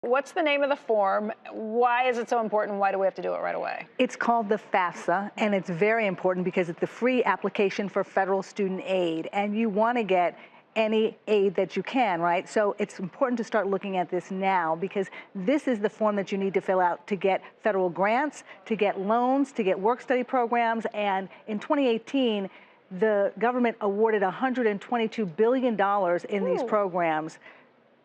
What's the name of the form? Why is it so important? Why do we have to do it right away? It's called the FAFSA, and it's very important because it's the free application for federal student aid, and you want to get any aid that you can, right? So it's important to start looking at this now, because this is the form that you need to fill out to get federal grants, to get loans, to get work-study programs. And in 2018, the government awarded $122 billion in these programs.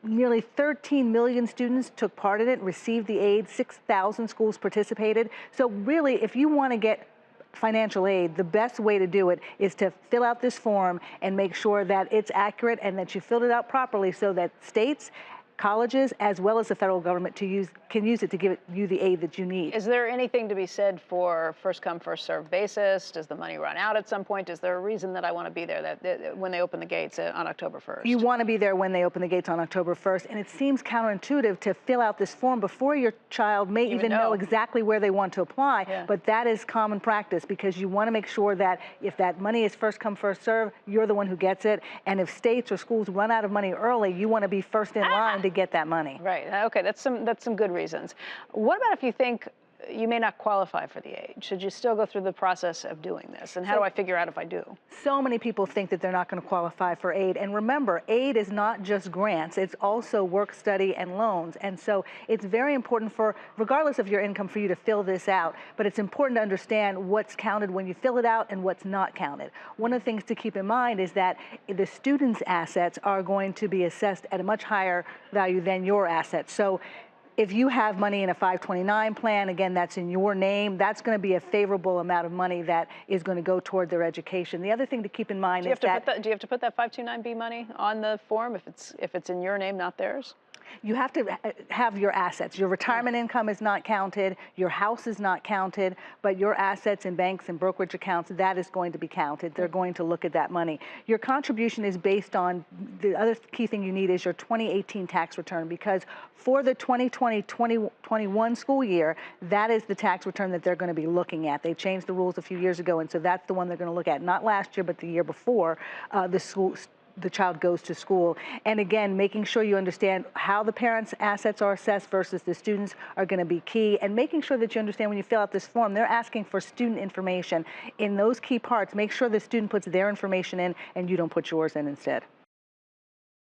Nearly 13 million students took part in it, received the aid, 6,000 schools participated. So really, if you want to get financial aid, the best way to do it is to fill out this form and make sure that it's accurate and that you filled it out properly so that states, colleges, as well as the federal government can use it to give you the aid that you need. Is there anything to be said for first come, first served basis? Does the money run out at some point? Is there a reason that I want to be there that when they open the gates on October 1st? You want to be there when they open the gates on October 1st, and it seems counterintuitive to fill out this form before your child may even know exactly where they want to apply, but that is common practice because you want to make sure that if that money is first come, first serve, you're the one who gets it, and if states or schools run out of money early, you want to be first in line to get that money. Right. Okay. That's some good reasons. What about if you think you may not qualify for the aid? Should you still go through the process of doing this? And how do I figure out if I do? So many people think that they're not going to qualify for aid. And remember, aid is not just grants. It's also work study and loans. And so it's very important regardless of your income, for you to fill this out. But it's important to understand what's counted when you fill it out and what's not counted. One of the things to keep in mind is that the student's assets are going to be assessed at a much higher value than your assets. So if you have money in a 529 plan, again, that's in your name, that's going to be a favorable amount of money that is going to go toward their education. The other thing to keep in mind is that... Do you have to put that 529B money on the form if it's in your name, not theirs? You have to have your assets. Your retirement income is not counted, your house is not counted, but your assets in banks and brokerage accounts, that is going to be counted. They're going to look at that money. Your contribution is based on, the other key thing you need is your 2018 tax return, because for the 2020-2021 school year, that is the tax return that they're going to be looking at. They changed the rules a few years ago, and so that's the one they're going to look at, not last year, but the year before the child goes to school. And again, making sure you understand how the parents' assets are assessed versus the students are going to be key, and making sure that you understand when you fill out this form, they're asking for student information. In those key parts, make sure the student puts their information in and you don't put yours in instead.